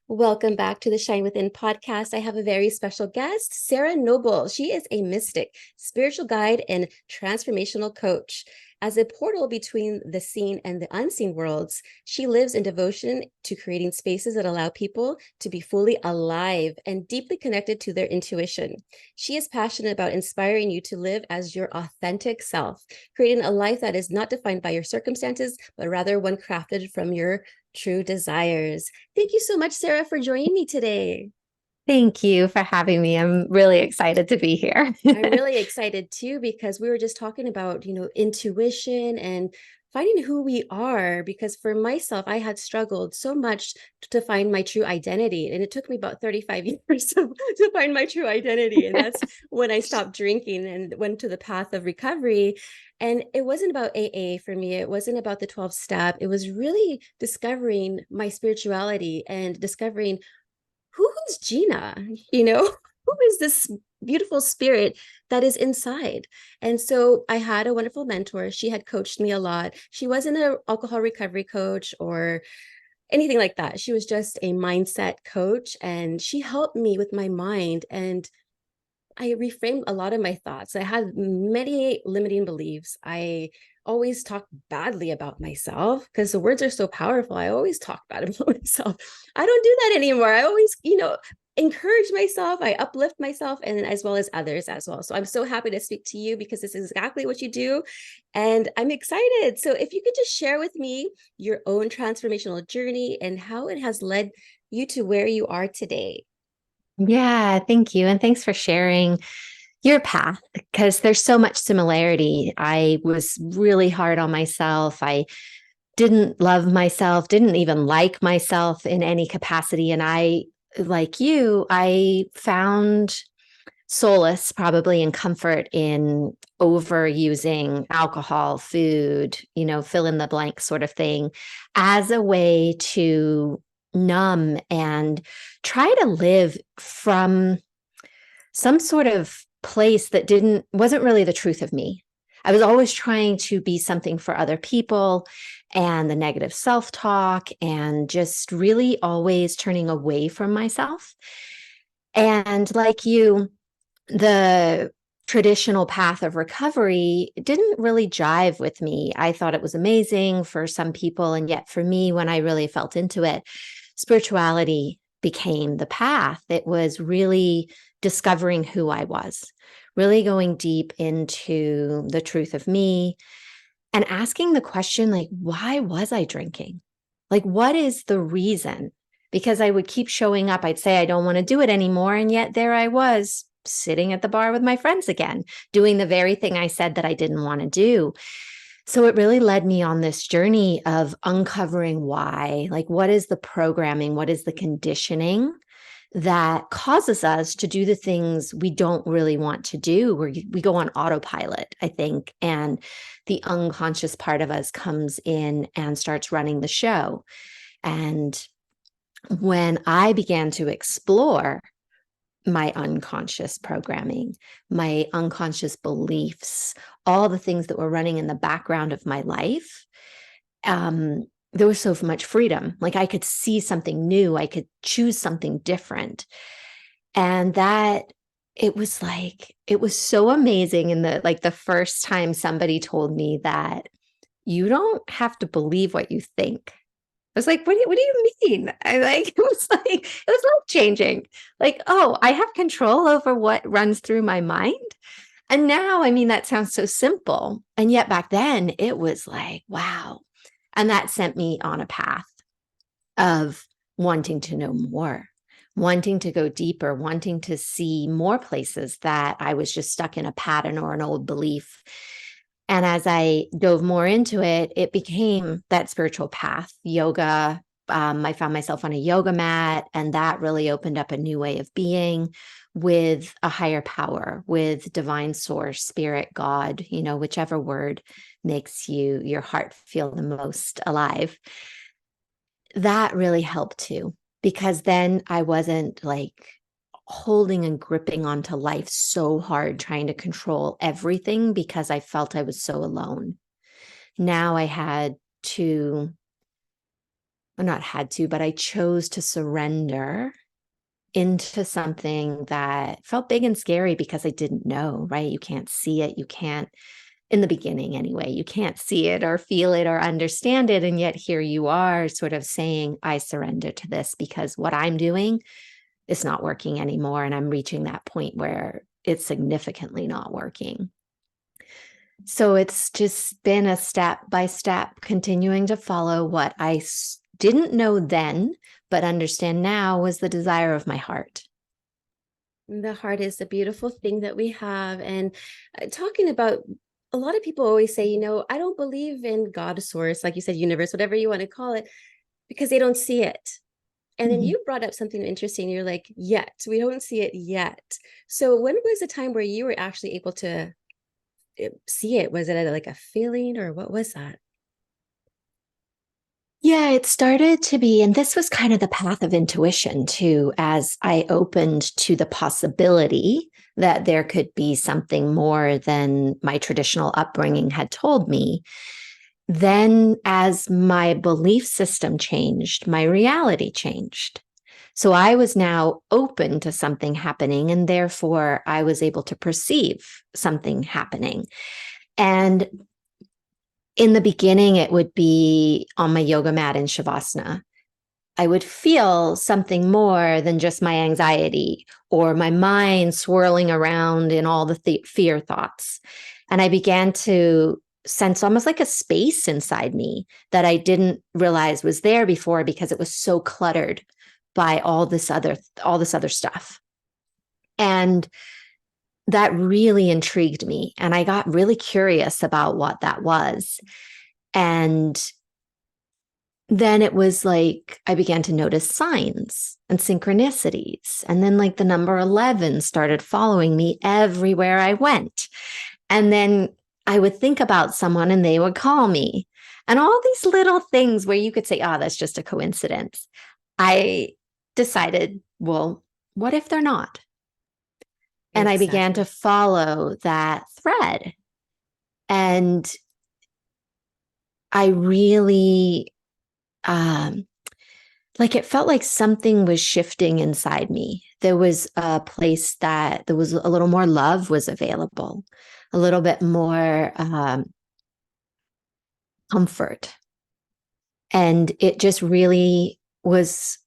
Welcome back to the Shine Within podcast. I have a very special guest, Sara Noble. She is a mystic, spiritual guide, and transformational coach. As a portal between the seen and the unseen worlds, she lives in devotion to creating spaces that allow people to be fully alive and deeply connected to their intuition. She is passionate about inspiring you to live as your authentic self, creating a life that is not defined by your circumstances, but rather one crafted from your true desires. Thank you so much, Sara, for joining me today. Thank you for having me. I'm really excited to be here. I'm really excited too, because we were just talking about, intuition and finding who we are. Because for myself, I had struggled so much to find my true identity. And it took me about 35 years to find my true identity. And that's when I stopped drinking and went to the path of recovery. And it wasn't about AA for me. It wasn't about the 12 step. It was really discovering my spirituality and discovering who's Gina, who is this beautiful spirit that is inside. And so I had a wonderful mentor. She had coached me a lot. She wasn't an alcohol recovery coach or anything like that. She was just a mindset coach, and she helped me with my mind, and I reframed a lot of my thoughts. I had many limiting beliefs. I always talk badly about myself because the words are so powerful. I always talk bad about myself. I don't do that anymore. I always, encourage myself. I uplift myself, and as well as others as well. So I'm so happy to speak to you because this is exactly what you do. And I'm excited. So if you could just share with me your own transformational journey and how it has led you to where you are today. Yeah, thank you. And thanks for sharing your path because there's so much similarity. I was really hard on myself. I didn't love myself, didn't even like myself in any capacity. And like you, I found solace probably and comfort in overusing alcohol, food, fill in the blank sort of thing as a way to numb and try to live from some sort of place that wasn't really the truth of me. I was always trying to be something for other people, and the negative self-talk, and just really always turning away from myself. And like you, the traditional path of recovery didn't really jive with me. I thought it was amazing for some people. And yet for me, when I really felt into it, spirituality became the path. It was really discovering who I was, really going deep into the truth of me and asking the question, like, why was I drinking? Like, what is the reason? Because I would keep showing up. I'd say, I don't want to do it anymore. And yet there I was sitting at the bar with my friends again, doing the very thing I said that I didn't want to do. So it really led me on this journey of uncovering why, like, what is the programming? What is the conditioning that causes us to do the things we don't really want to do, where we go on autopilot, I think, and the unconscious part of us comes in and starts running the show. And when I began to explore my unconscious programming, my unconscious beliefs, all the things that were running in the background of my life, there was so much freedom. Like I could see something new, I could choose something different. And it was so amazing. In the first time somebody told me that you don't have to believe what you think. I was like, what do you mean? It was life changing. Like, oh, I have control over what runs through my mind. And now, I mean, that sounds so simple. And yet back then it was like, wow. And that sent me on a path of wanting to know more, wanting to go deeper, wanting to see more places that I was just stuck in a pattern or an old belief. And as I dove more into it, it became that spiritual path, yoga. I found myself on a yoga mat, and that really opened up a new way of being with a higher power, with divine source, spirit, God, whichever word makes your heart feel the most alive. That really helped too, because then I wasn't like holding and gripping onto life so hard, trying to control everything because I felt I was so alone. Now I had to well, not had to, but I chose to surrender into something that felt big and scary because I didn't know, right? You can't see it. You can't, in the beginning anyway, you can't see it or feel it or understand it. And yet here you are sort of saying, I surrender to this because what I'm doing is not working anymore. And I'm reaching that point where it's significantly not working. So it's just been a step by step, continuing to follow what I didn't know then, but understand now was the desire of my heart. The heart is a beautiful thing that we have. And talking about, a lot of people always say, I don't believe in God source, like you said, universe, whatever you want to call it, because they don't see it. And then Mhm. you brought up something interesting. You're like, yet, we don't see it yet. So when was the time where you were actually able to see it? Was it like a feeling, or what was that? Yeah, it started to be, and this was kind of the path of intuition too, as I opened to the possibility that there could be something more than my traditional upbringing had told me. Then, as my belief system changed, my reality changed. So I was now open to something happening, and therefore I was able to perceive something happening. And in the beginning, it would be on my yoga mat in Shavasana. I would feel something more than just my anxiety or my mind swirling around in all the fear thoughts. And I began to sense almost like a space inside me that I didn't realize was there before because it was so cluttered by all this other stuff. And that really intrigued me. And I got really curious about what that was. And then it was like I began to notice signs and synchronicities. And then, like, the number 11 started following me everywhere I went. And then I would think about someone and they would call me. And all these little things where you could say, oh, that's just a coincidence. I decided, well, what if they're not? And I began to Exactly. follow that thread. And I really, um, like, it felt like something was shifting inside me. There was a place that there was a little more love was available, a little bit more comfort. And it just really was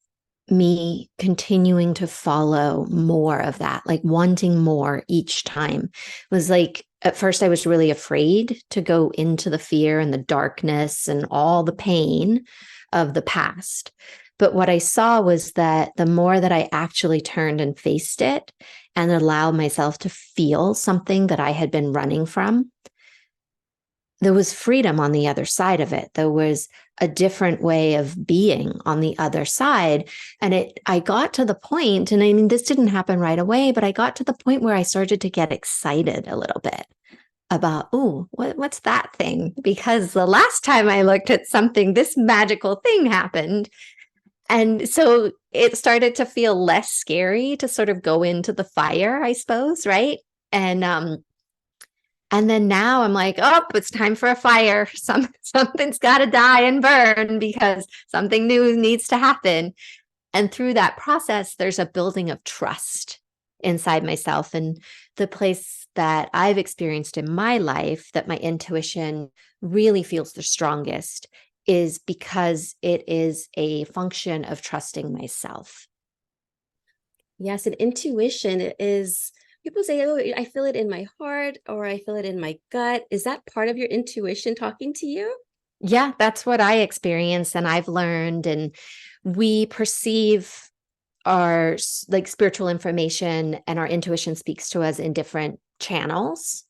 me continuing to follow more of that, like wanting more each time. It was like at first I was really afraid to go into the fear and the darkness and all the pain of the past. But what I saw was that the more that I actually turned and faced it and allowed myself to feel something that I had been running from, there was freedom on the other side of it. There was a different way of being on the other side. And I got to the point, and I mean, this didn't happen right away, but I got to the point where I started to get excited a little bit about, oh, what's that thing? Because the last time I looked at something, this magical thing happened. And so it started to feel less scary to sort of go into the fire, I suppose, right? And then now I'm like, oh, it's time for a fire. Something's got to die and burn because something new needs to happen. And through that process, there's a building of trust inside myself. And the place that I've experienced in my life that my intuition really feels the strongest is because it is a function of trusting myself. Yes, and intuition is, people say, oh, I feel it in my heart or I feel it in my gut. Is that part of your intuition talking to you? Yeah, that's what I experienced and I've learned. And we perceive our like spiritual information and our intuition speaks to us in different channels.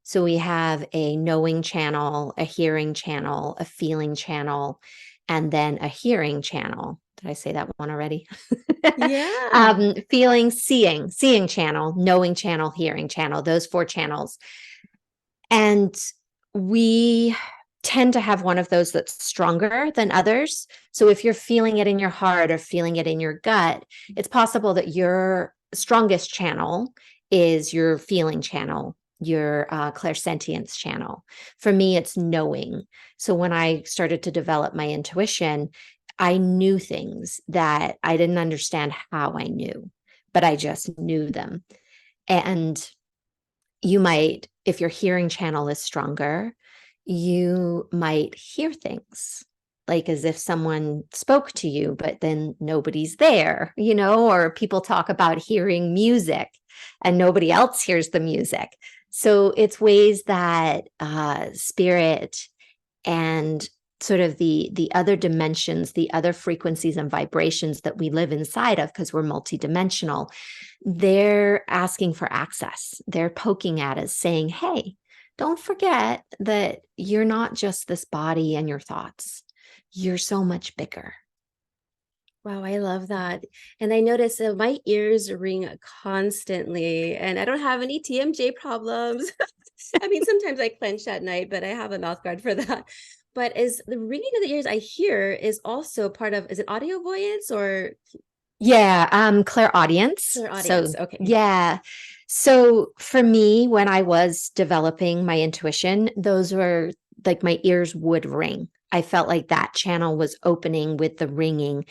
So we have a knowing channel, a hearing channel, a feeling channel, and then a hearing channel. Did I say that one already? Yeah. Feeling, seeing channel, knowing channel, hearing channel, those four channels. And we tend to have one of those that's stronger than others. So if you're feeling it in your heart or feeling it in your gut, it's possible that your strongest channel is your feeling channel, your clairsentience channel. For me, it's knowing. So when I started to develop my intuition, I knew things that I didn't understand how I knew, but I just knew them. And you might, if your hearing channel is stronger, you might hear things like as if someone spoke to you, but then nobody's there, or people talk about hearing music and nobody else hears the music. So it's ways that spirit and sort of the other dimensions, the other frequencies and vibrations that we live inside of, because we're multidimensional, they're asking for access. They're poking at us saying, hey, don't forget that you're not just this body and your thoughts. You're so much bigger. Wow, I love that. And I notice my ears ring constantly, and I don't have any TMJ problems. I mean, sometimes I clench at night, but I have a mouth guard for that. But is the ringing of the ears I hear is also part of, is it audio voyance or Yeah, clairaudience. clear audience? So, Okay. yeah. So, for me, when I was developing my intuition, those were like my ears would ring. I felt like that channel was opening with the ringing.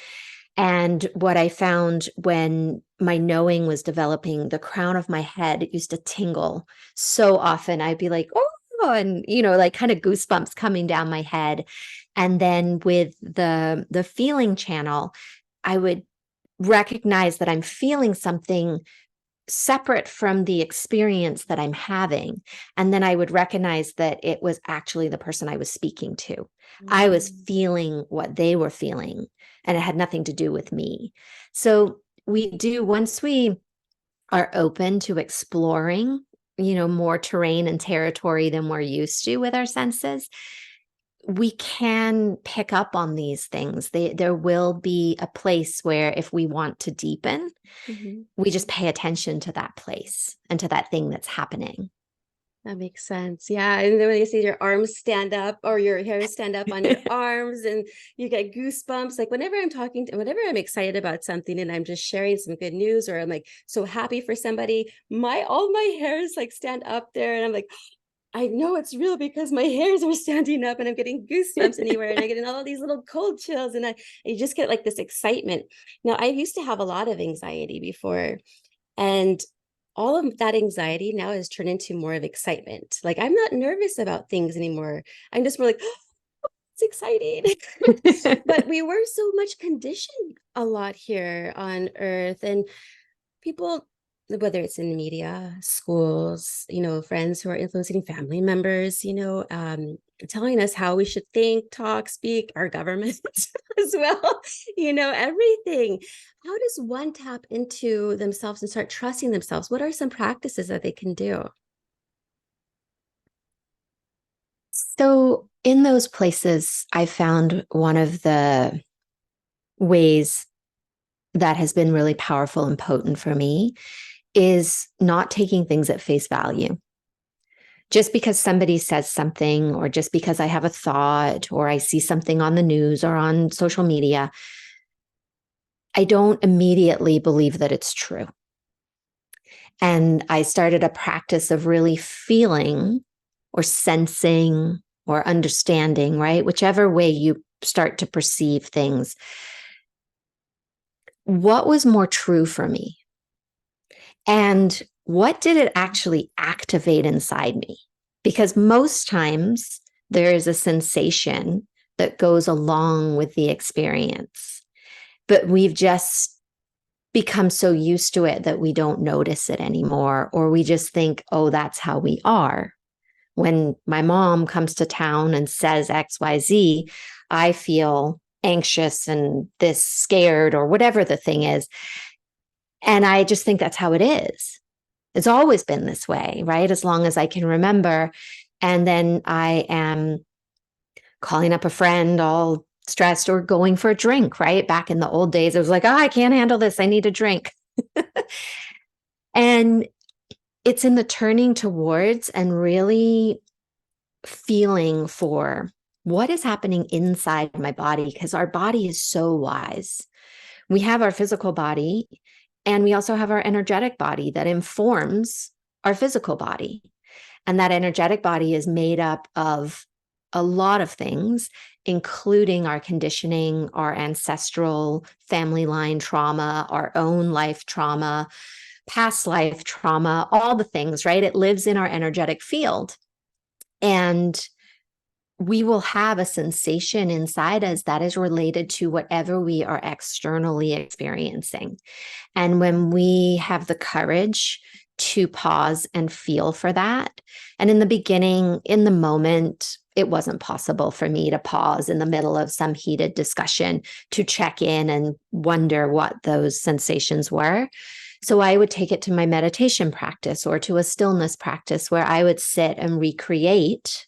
And what I found when my knowing was developing, the crown of my head used to tingle so often. I'd be like, oh, and like kind of goosebumps coming down my head. And then with the feeling channel, I would recognize that I'm feeling something separate from the experience that I'm having. And then I would recognize that it was actually the person I was speaking to. I was Mm. feeling what they were feeling, and it had nothing to do with me. So once we are open to exploring, more terrain and territory than we're used to with our senses, we can pick up on these things. There will be a place where if we want to deepen, Mhm. we just pay attention to that place and to that thing that's happening. That makes sense. Yeah. And then when you see your arms stand up or your hairs stand up on your arms and you get goosebumps, like whenever I'm excited about something and I'm just sharing some good news or I'm like so happy for somebody, all my hairs like stand up there and I'm like, I know it's real because my hairs are standing up and I'm getting goosebumps anywhere and I'm getting all these little cold chills and I just get like this excitement. Now, I used to have a lot of anxiety before, and all of that anxiety now has turned into more of excitement. Like I'm not nervous about things anymore. I'm just more like, oh, it's exciting. But we were so much conditioned a lot here on earth, and people, whether it's in the media, schools, friends who are influencing family members, telling us how we should think, talk, speak, our government as well, everything. How does one tap into themselves and start trusting themselves? What are some practices that they can do? So, in those places, I found one of the ways that has been really powerful and potent for me is not taking things at face value. Just because somebody says something, or just because I have a thought, or I see something on the news or on social media, I don't immediately believe that it's true. And I started a practice of really feeling or sensing or understanding, right? Whichever way you start to perceive things. What was more true for me? And what did it actually activate inside me? Because most times there is a sensation that goes along with the experience, but we've just become so used to it that we don't notice it anymore, or we just think, oh, that's how we are. When my mom comes to town and says XYZ, I feel anxious and this scared or whatever the thing is. And I just think that's how it is. It's always been this way, right? As long as I can remember. And then I am calling up a friend all stressed or going for a drink, right? Back in the old days, it was like, oh, I can't handle this. I need a drink. And it's in the turning towards and really feeling for what is happening inside my body, because our body is so wise. We have our physical body, and we also have our energetic body that informs our physical body. And that energetic body is made up of a lot of things. including our conditioning, our ancestral family line trauma, our own life trauma, past life trauma, all the things, right? It lives in our energetic field. And we will have a sensation inside us that is related to whatever we are externally experiencing. And when we have the courage to pause and feel for that, and in the beginning, in the moment, it wasn't possible for me to pause in the middle of some heated discussion to check in and wonder what those sensations were. So I would take it to my meditation practice or to a stillness practice where I would sit and recreate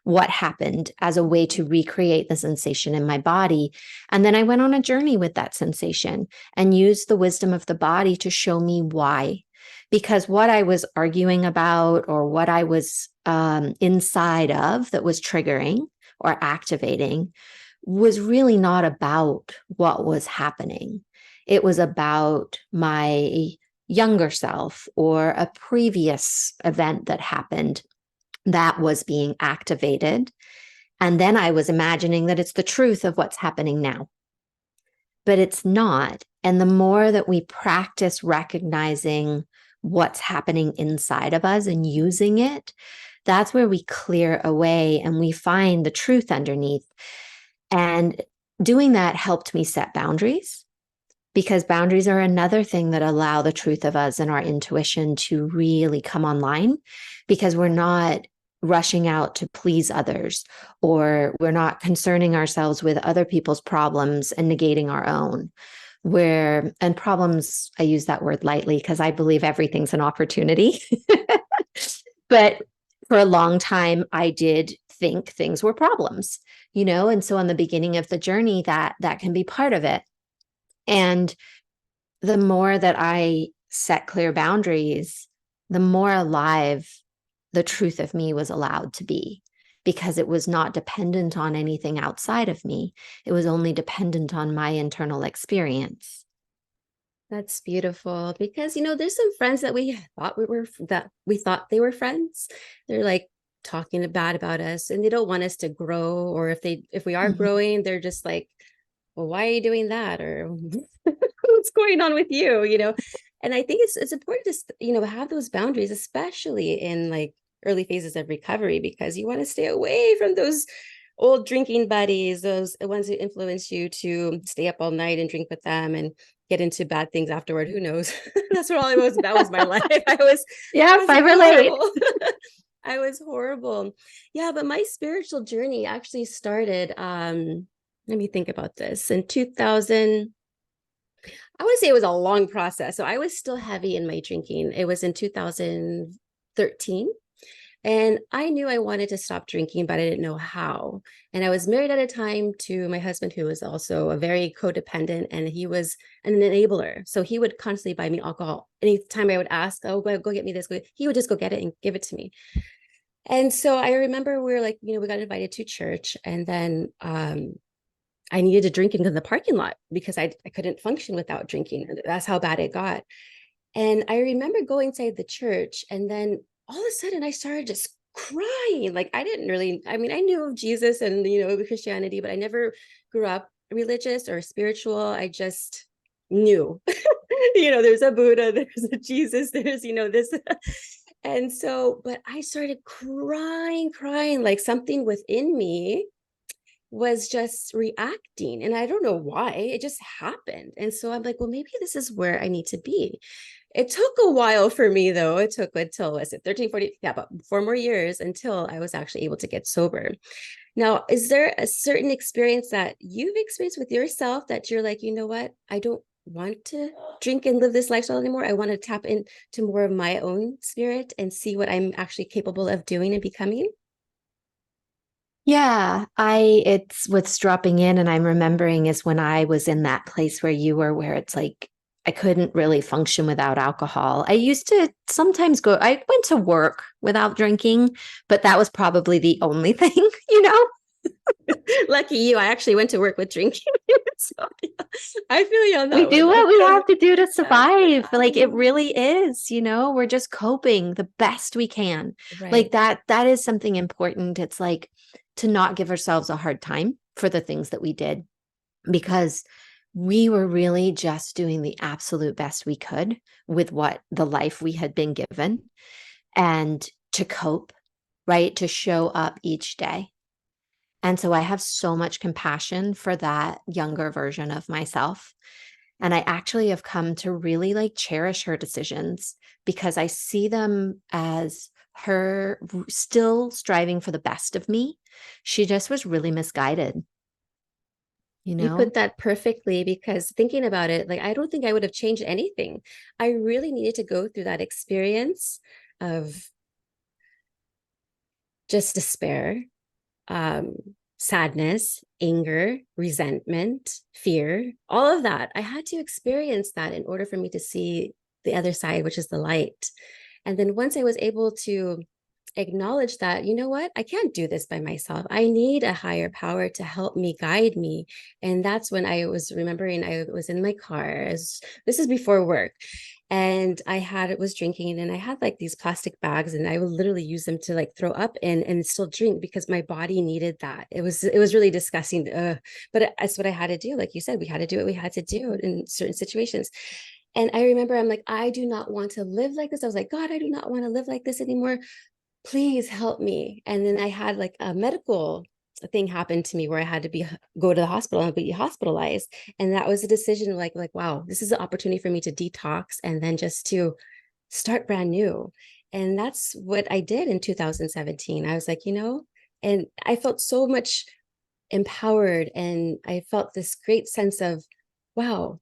what happened as a way to recreate the sensation in my body. And then I went on a journey with that sensation and used the wisdom of the body to show me why. Because what I was arguing about or what I was inside of that was triggering or activating was really not about what was happening. It was about my younger self or a previous event that happened that was being activated. And then I was imagining that it's the truth of what's happening now. But it's not. And the more that we practice recognizing what's happening inside of us and using it, that's where we clear away and we find the truth underneath. And doing that helped me set boundaries, because boundaries are another thing that allow the truth of us and our intuition to really come online, because we're not rushing out to please others, or we're not concerning ourselves with other people's problems and negating our own. And problems, I use that word lightly because I believe everything's an opportunity. But for a long time, I did think things were problems, and so on the beginning of the journey, that can be part of it. And the more that I set clear boundaries, the more alive the truth of me was allowed to be, because it was not dependent on anything outside of me. It was only dependent on my internal experience. That's beautiful because there's some friends that we thought they were friends. They're like talking bad about us and they don't want us to grow, or if we are Mhm. growing, they're just like, well, why are you doing that? Or what's going on with you? And I think it's important to have those boundaries, especially in like early phases of recovery, because you want to stay away from those old drinking buddies, those ones who influence you to stay up all night and drink with them and get into bad things afterward. Who knows? That's what all it was. That was my life. I Yep, was I relate. horrible. I was horrible. Yeah, but my spiritual journey actually started, let me think about this. In 2000, I want to say it was a long process. So I was still heavy in my drinking. It was in 2013. And I knew I wanted to stop drinking, but I didn't know how. And I was married at a time to my husband, who was also a very codependent, and he was an enabler. So he would constantly buy me alcohol. Anytime I would ask, oh, go get me this, he would just go get it and give it to me. And so I remember we were like, we got invited to church, and then I needed to drink in the parking lot because I couldn't function without drinking. That's how bad it got. And I remember going inside the church, and then all of a sudden I started just crying. Like I mean, I knew of Jesus and, Christianity, but I never grew up religious or spiritual. I just knew, there's a Buddha, there's a Jesus, there's, this. And so, but I started crying, like something within me was just reacting. And I don't know why, it just happened. And so I'm like, well, maybe this is where I need to be. It took a while for me, though. It took until, was it 13, 40? Yeah, about 4 more years until I was actually able to get sober. Now, is there a certain experience that you've experienced with yourself that you're like, you know what? I don't want to drink and live this lifestyle anymore. I want to tap into more of my own spirit and see what I'm actually capable of doing and becoming. Yeah, it's what's dropping in and I'm remembering is when I was in that place where you were, where it's like I couldn't really function without alcohol. I used to sometimes I went to work without drinking, but that was probably the only thing. Lucky you, I actually went to work with drinking. So yeah, I feel you on We that one. do what we have to do to That's survive. Like it um, really is, we're just coping the best we can. Like right. that is something important. It's like to not give ourselves a hard time. for the things that we did, because we were really just doing the absolute best we could with what the life we had been given, and to cope, right? To show up each day. And so I have so much compassion for that younger version of myself. And I actually have come to really like cherish her decisions, because I see them as her still striving for the best of me. She just was really misguided, you You know? put that perfectly, because thinking about it, like, I don't think I would have changed anything. I really needed to go through that experience of just despair, um, sadness, anger, resentment, fear, all of that. I had to experience that in order for me to see the other side, which is the light. And then once I was able to acknowledge that, you know what, I can't do this by myself. I need a higher power to help me, guide me. And that's when I was remembering I was in my car, as this is before work. And was drinking, and I had like these plastic bags, and I would literally use them to like throw up in and still drink, because my body needed that. It was really disgusting. But that's what I had to do. Like you said, we had to do what we had to do in certain situations. And I remember I'm like, I do not want to live like this. I was like, God, I do not want to live like this anymore. Please help me. And then I had like a medical thing happen to me where I had to go to the hospital and be hospitalized. And that was a decision, like, wow, this is an opportunity for me to detox and then just to start brand new. And that's what I did in 2017. I was like, and I felt so much empowered, and I felt this great sense of, wow,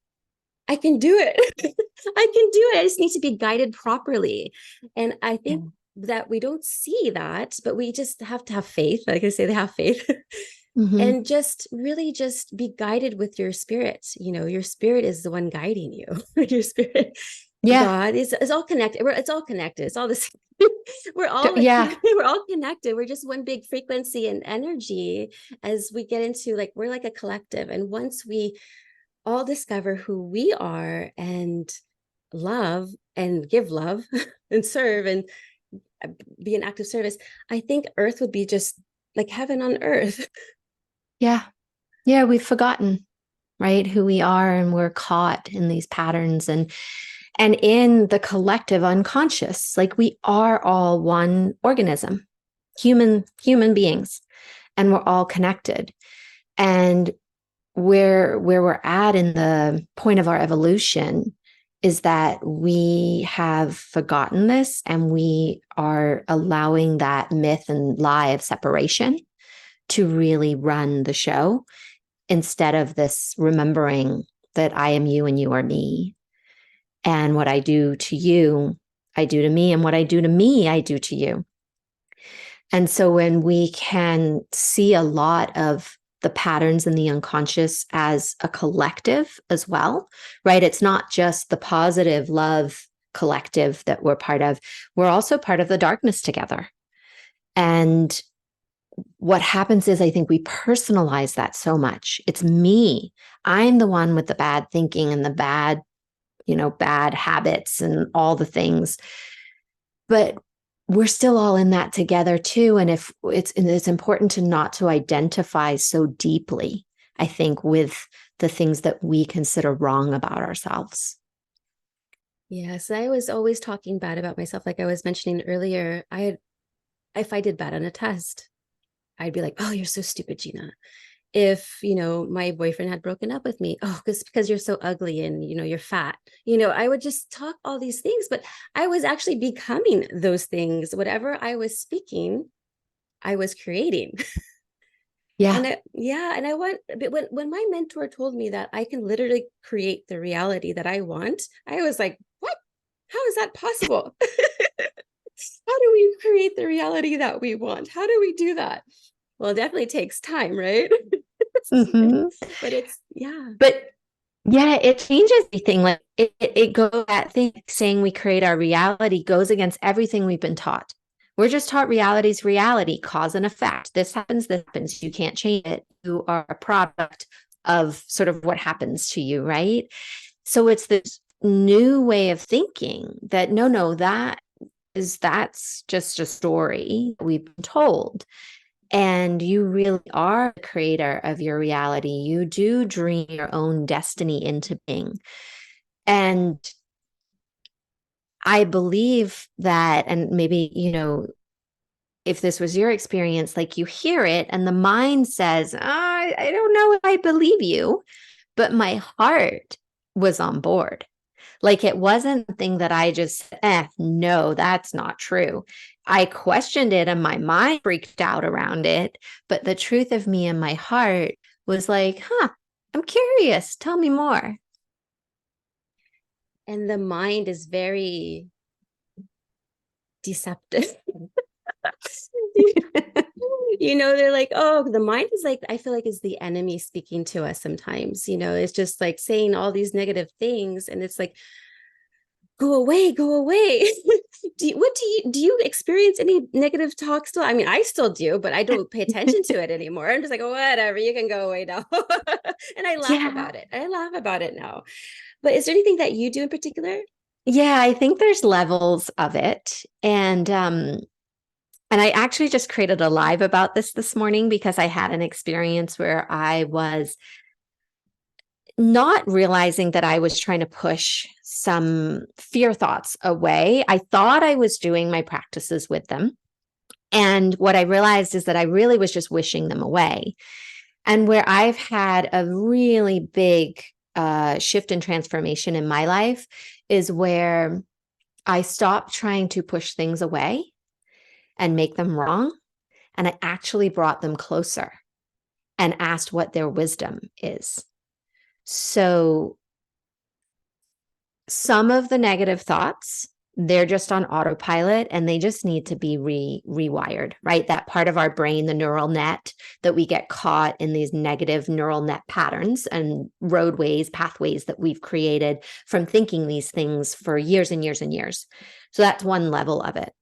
I can do it. I can do it. I just need to be guided properly. And I Yeah. think that we don't see that, but we just have to have faith. Like I say, they have faith. Mm-hmm. And just really just be guided with your spirit. Your spirit is the one guiding you. Your spirit, Yeah. God is all connected. It's all connected. It's all this. We're all like, Yeah. we're all connected. We're just one big frequency and energy. As we get into, like, we're like a collective. And once we all discover who we are and love and give love and serve and be an active service, I think Earth would be just like heaven on earth. Yeah. Yeah. We've forgotten, right, who we are, and we're caught in these patterns, and in the collective unconscious. Like, we are all one organism, human beings, and we're all connected. And where we're at in the point of our evolution is that we have forgotten this, and we are allowing that myth and lie of separation to really run the show, instead of this remembering that I am you and you are me. And what I do to you, I do to me. And what I do to me, I do to you. And so when we can see a lot of the patterns in the unconscious as a collective as well, right? It's not just the positive love collective that we're part of. We're also part of the darkness together. And what happens is, I think we personalize that so much. It's me. I'm the one with the bad thinking and the bad habits and all the things. But we're still all in that together too. And if it's important to not to identify so deeply, I think, with the things that we consider wrong about ourselves. Yes, I was always talking bad about myself. Like I was mentioning earlier, if I did bad on a test, I'd be like, oh, you're so stupid, Gina. If my boyfriend had broken up with me, oh, because you're so ugly and you're fat, I would just talk all these things, but I was actually becoming those things. Whatever I was speaking, I was creating. Yeah. And I want, but when my mentor told me that I can literally create the reality that I want, I was like, what? How is that possible? How do we create the reality that we want? How do we do that? Well, it definitely takes time, right? Mm-hmm. But it's, yeah. But yeah, it changes everything. Like it goes, that thing saying we create our reality goes against everything we've been taught. We're just taught reality's reality, cause and effect. This happens. You can't change it. You are a product of sort of what happens to you, right? So it's this new way of thinking that no, that's just a story we've been told. And you really are the creator of your reality. You do dream your own destiny into being. And I believe that, and maybe, if this was your experience, like you hear it and the mind says, I don't know if I believe you, but my heart was on board. Like it wasn't something that I just, no, that's not true. I questioned it and my mind freaked out around it. But the truth of me and my heart was like, I'm curious. Tell me more. And the mind is very deceptive. They're like, oh, the mind is like, I feel like is the enemy speaking to us sometimes. It's just like saying all these negative things. And it's like, go away, go away. Do you experience any negative talk still? I mean, I still do, but I don't pay attention to it anymore. I'm just like, oh, whatever, you can go away now. And I laugh Yeah. about it. I laugh about it now. But is there anything that you do in particular? Yeah, I think there's levels of it. And I actually just created a live about this morning because I had an experience where I was not realizing that I was trying to push some fear thoughts away. I thought I was doing my practices with them. And what I realized is that I really was just wishing them away. And where I've had a really big shift and transformation in my life is where I stopped trying to push things away and make them wrong. And I actually brought them closer and asked what their wisdom is. So some of the negative thoughts, they're just on autopilot and they just need to be rewired, right? That part of our brain, the neural net, that we get caught in these negative neural net patterns and roadways, pathways that we've created from thinking these things for years and years and years. So that's one level of it.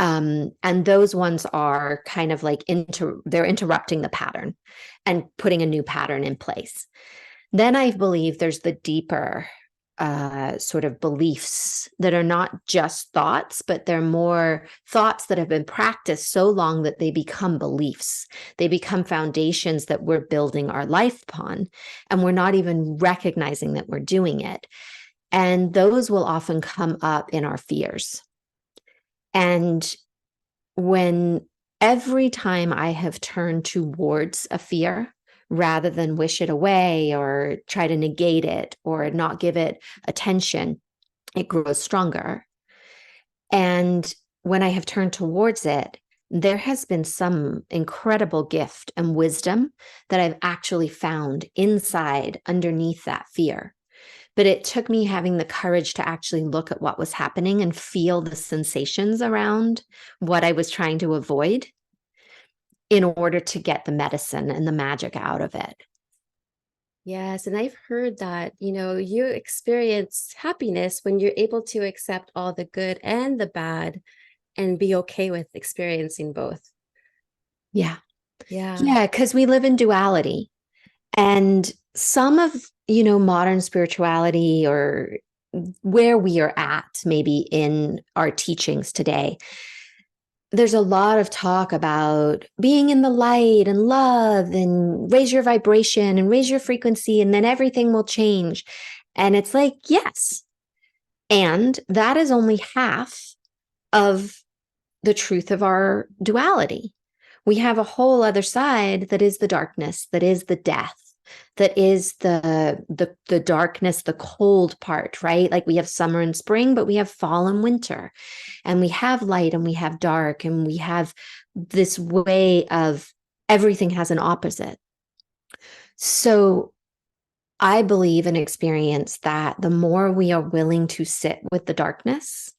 And those ones are kind of like they're interrupting the pattern and putting a new pattern in place. Then I believe there's the deeper sort of beliefs that are not just thoughts, but they're more thoughts that have been practiced so long that they become beliefs. They become foundations that we're building our life upon, and we're not even recognizing that we're doing it. And those will often come up in our fears. And when every time I have turned towards a fear rather than wish it away or try to negate it or not give it attention, it grows stronger. And when I have turned towards it, there has been some incredible gift and wisdom that I've actually found inside underneath that fear. But it took me having the courage to actually look at what was happening and feel the sensations around what I was trying to avoid in order to get the medicine and the magic out of it. Yes, and I've heard that, you experience happiness when you're able to accept all the good and the bad and be okay with experiencing both. Yeah. Yeah. Yeah. Because we live in duality. And some of, modern spirituality or where we are at, maybe in our teachings today, there's a lot of talk about being in the light and love and raise your vibration and raise your frequency, and then everything will change. And it's like, yes. And that is only half of the truth of our duality. We have a whole other side that is the darkness, that is the death, that is the darkness, the cold part, right? Like we have summer and spring, but we have fall and winter, and we have light and we have dark, and we have this way of everything has an opposite. So I believe and experience that the more we are willing to sit with the darkness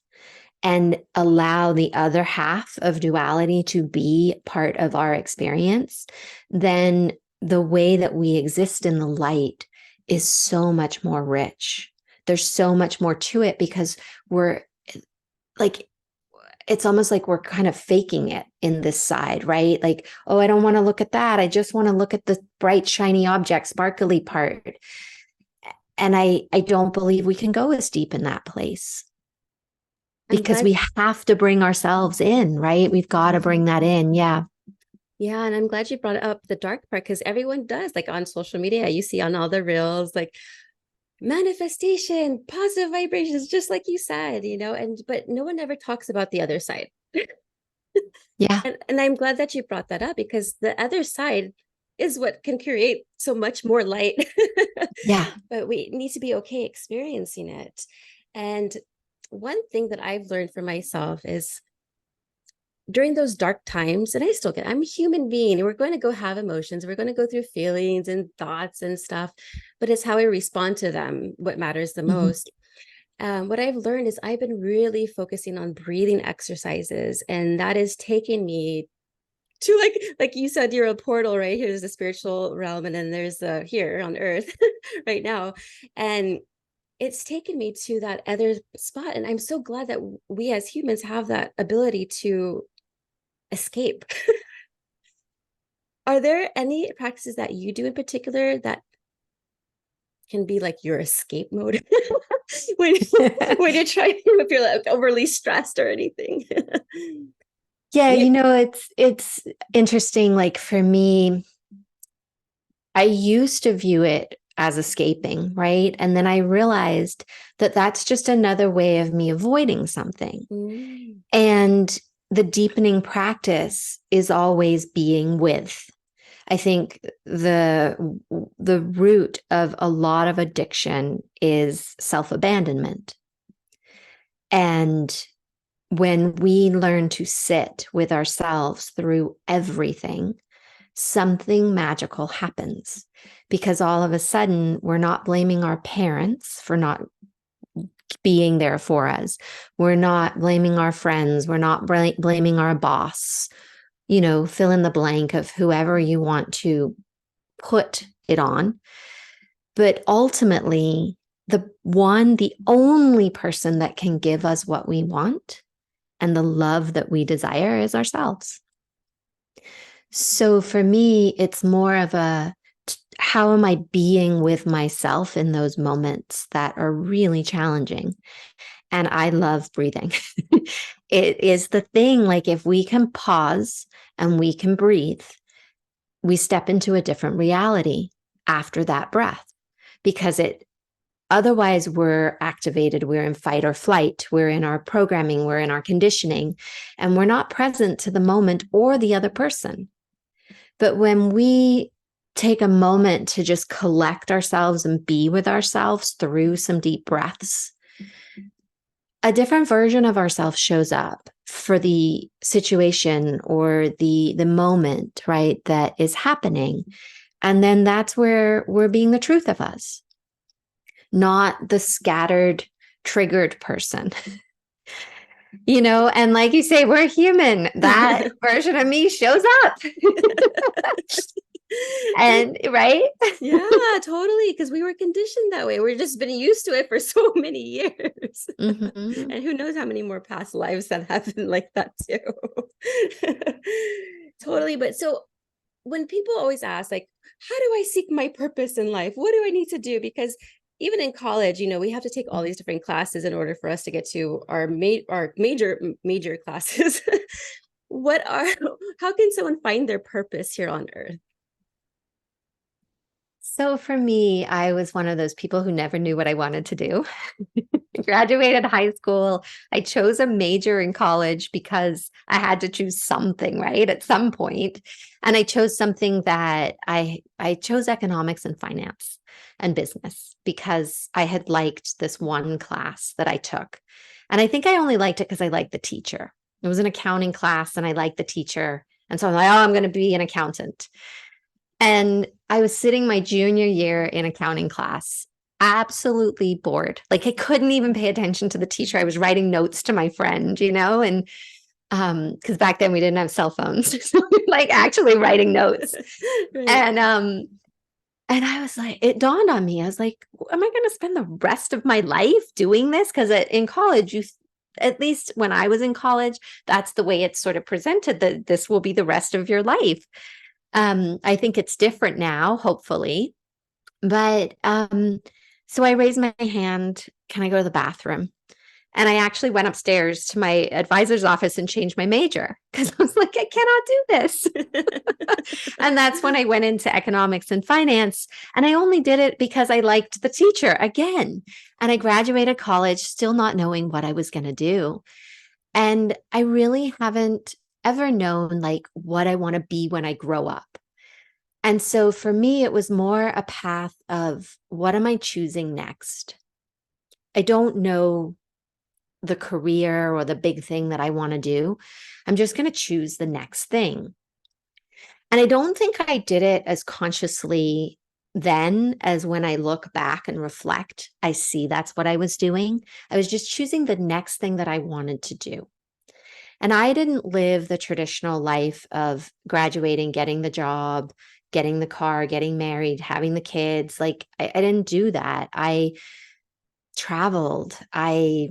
and allow the other half of duality to be part of our experience, then the way that we exist in the light is so much more rich. There's so much more to it because we're like, it's almost like we're kind of faking it in this side, right? Like, oh, I don't want to look at that. I just want to look at the bright, shiny object, sparkly part. And I don't believe we can go as deep in that place I'm because glad we have to bring ourselves in, right? We've got to bring that in. Yeah. Yeah, and I'm glad you brought up the dark part because everyone does, like on social media, you see on all the reels, like manifestation, positive vibrations, just like you said, and but no one ever talks about the other side. Yeah. And I'm glad that you brought that up because the other side is what can create so much more light. Yeah. But we need to be okay experiencing it. And one thing that I've learned for myself is during those dark times, and I still get, I'm a human being, and we're going to go have emotions. We're going to go through feelings and thoughts and stuff, but it's how we respond to them what matters the Mhm. most. What I've learned is I've been really focusing on breathing exercises, and that is taking me to like you said, you're a portal, right? Here's the spiritual realm, and then there's the here on earth right now. And it's taken me to that other spot. And I'm so glad that we as humans have that ability to escape. Are there any practices that you do in particular that can be like your escape mode when when you're trying if you're like overly stressed or anything? Yeah, You- it's interesting. Like for me, I used to view it as escaping, right? And then I realized that that's just another way of me avoiding something. Mm, And the deepening practice is always being with. I think the root of a lot of addiction is self-abandonment. And when we learn to sit with ourselves through everything, something magical happens because all of a sudden we're not blaming our parents for not being there for us. We're not blaming our friends. We're not blaming our boss. Fill in the blank of whoever you want to put it on. But ultimately, the only person that can give us what we want and the love that we desire is ourselves. So for me, it's more of how am I being with myself in those moments that are really challenging? And I love breathing. It is the thing, like if we can pause and we can breathe, we step into a different reality after that breath because otherwise we're activated, we're in fight or flight, we're in our programming, we're in our conditioning, and we're not present to the moment or the other person. But when we take a moment to just collect ourselves and be with ourselves through some deep breaths, a different version of ourselves shows up for the situation or the moment, right, that is happening. And then that's where we're being the truth of us, not the scattered, triggered person. And like you say, we're human. That version of me shows up. And right? yeah, totally. Because we were conditioned that way. We've just been used to it for so many years. Mm-hmm. And who knows how many more past lives that happened like that too. Totally. But so when people always ask, like, how do I seek my purpose in life? What do I need to do? Because even in college, we have to take all these different classes in order for us to get to our major classes. what are how can someone find their purpose here on earth? So for me, I was one of those people who never knew what I wanted to do. I graduated high school. I chose a major in college because I had to choose something, right? At some point. And I chose something that I chose economics and finance and business because I had liked this one class that I took. And I think I only liked it because I liked the teacher. It was an accounting class and I liked the teacher. And so I'm like, oh, I'm going to be an accountant. And I was sitting my junior year in accounting class, absolutely bored. Like I couldn't even pay attention to the teacher. I was writing notes to my friend, and because back then we didn't have cell phones, so like actually writing notes. Right. And I was like, it dawned on me. I was like, am I going to spend the rest of my life doing this? Because in college, at least when I was in college, that's the way it's sort of presented that this will be the rest of your life. I think it's different now, hopefully. But so I raised my hand. Can I go to the bathroom? And I actually went upstairs to my advisor's office and changed my major because I was like, I cannot do this. And that's when I went into economics and finance. And I only did it because I liked the teacher again. And I graduated college still not knowing what I was going to do. And I really haven't ever known like what I want to be when I grow up. And so for me, it was more a path of what am I choosing next? I don't know the career or the big thing that I want to do. I'm just going to choose the next thing. And I don't think I did it as consciously then as when I look back and reflect, I see that's what I was doing. I was just choosing the next thing that I wanted to do. And I didn't live the traditional life of graduating, getting the job, getting the car, getting married, having the kids. Like I didn't do that. I traveled. I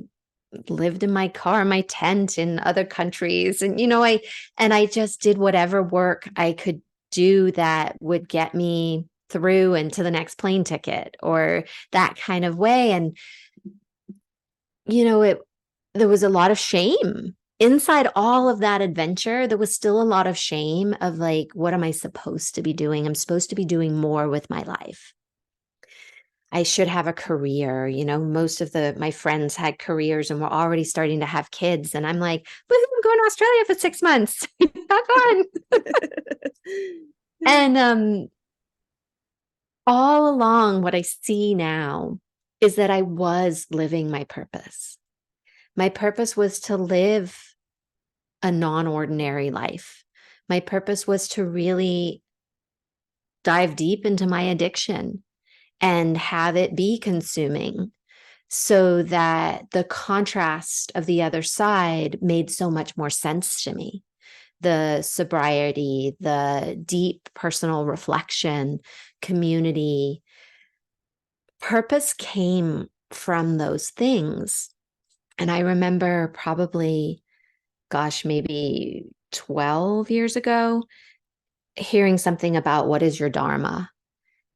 lived in my car, my tent in other countries. And, I just did whatever work I could do that would get me through and to the next plane ticket or that kind of way. And, there was a lot of shame inside all of that adventure. There was still a lot of shame of like, what am I supposed to be doing? I'm supposed to be doing more with my life. I should have a career. Most of my friends had careers and were already starting to have kids. And I'm like, I'm going to Australia for 6 months. Have fun. And all along, what I see now is that I was living my purpose. My purpose was to live a non-ordinary life. My purpose was to really dive deep into my addiction and have it be consuming so that the contrast of the other side made so much more sense to me. The sobriety, the deep personal reflection, community, purpose came from those things. And I remember probably, maybe 12 years ago, hearing something about what is your dharma.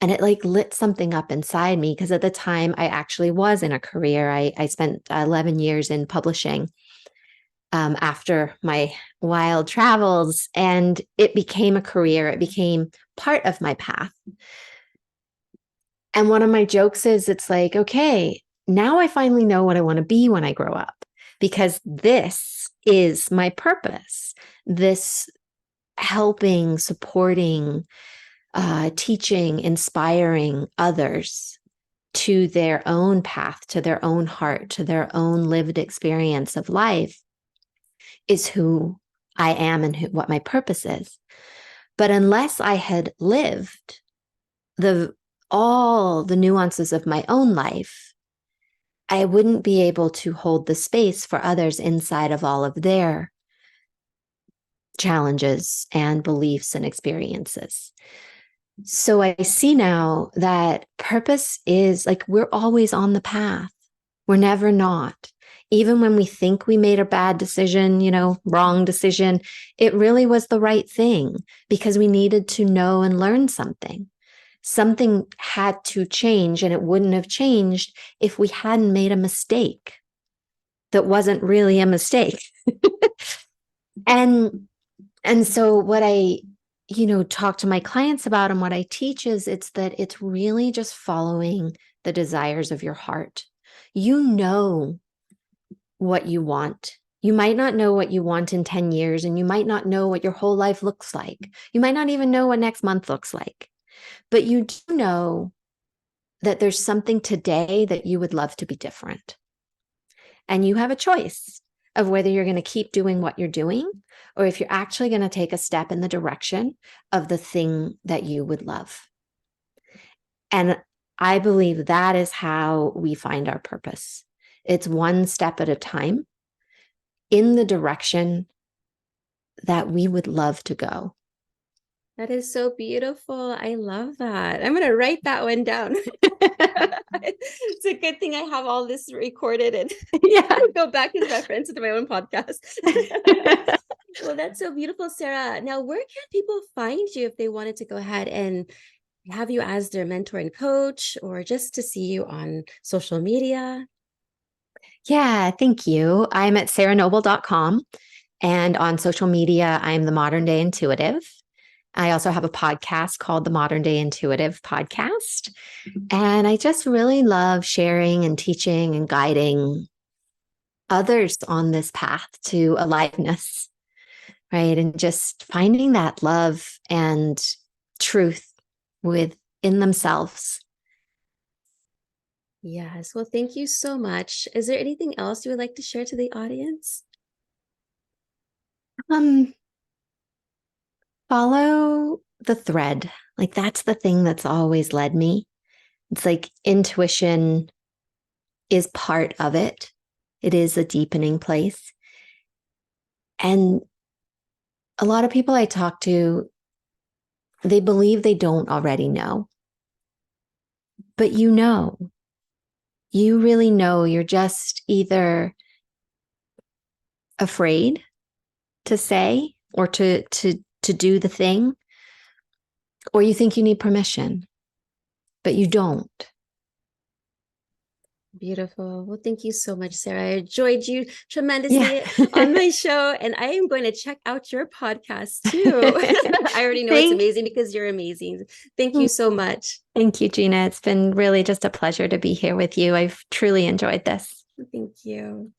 And it like lit something up inside me because at the time I actually was in a career. I spent 11 years in publishing after my wild travels, and it became a career. It became part of my path. And one of my jokes is it's like, okay, now I finally know what I want to be when I grow up because this is my purpose. This helping, supporting, teaching, inspiring others to their own path, to their own heart, to their own lived experience of life is who I am and what my purpose is. But unless I had lived all the nuances of my own life, I wouldn't be able to hold the space for others inside of all of their challenges and beliefs and experiences. So I see now that purpose is like we're always on the path. We're never not. Even when we think we made a bad decision, wrong decision, it really was the right thing because we needed to know and learn something. Something had to change, and it wouldn't have changed if we hadn't made a mistake that wasn't really a mistake. and so what I talk to my clients about and what I teach is it's really just following the desires of your heart. You know what you want. You might not know what you want in 10 years, and you might not know what your whole life looks like. You might not even know what next month looks like. But you do know that there's something today that you would love to be different. And you have a choice of whether you're going to keep doing what you're doing or if you're actually going to take a step in the direction of the thing that you would love. And I believe that is how we find our purpose. It's one step at a time in the direction that we would love to go. That is so beautiful. I love that. I'm going to write that one down. It's a good thing I have all this recorded and go back and reference it to my own podcast. Well, that's so beautiful, Sara. Now, where can people find you if they wanted to go ahead and have you as their mentor and coach, or just to see you on social media? Yeah, thank you. I'm at saranoble.com, and on social media, I'm the Modern Day Intuitive. I also have a podcast called the Modern Day Intuitive Podcast. And I just really love sharing and teaching and guiding others on this path to aliveness, right? And just finding that love and truth within themselves. Yes. Well, thank you so much. Is there anything else you would like to share to the audience? Um, Follow the thread. Like that's the thing that's always led me. It's like intuition is part of it. It is a deepening place. And a lot of people I talk to, they believe they don't already know, but you really know. You're just either afraid to say or to do the thing, or you think you need permission, but you don't. Beautiful. Well, thank you so much, Sara. I enjoyed you Yeah. tremendously on my show, and I am going to check out your podcast too. I already know it's Thank, amazing because you're amazing. Thank you so much. thank you, Gina. It's been really just a pleasure to be here with you. I've truly enjoyed this. Thank you.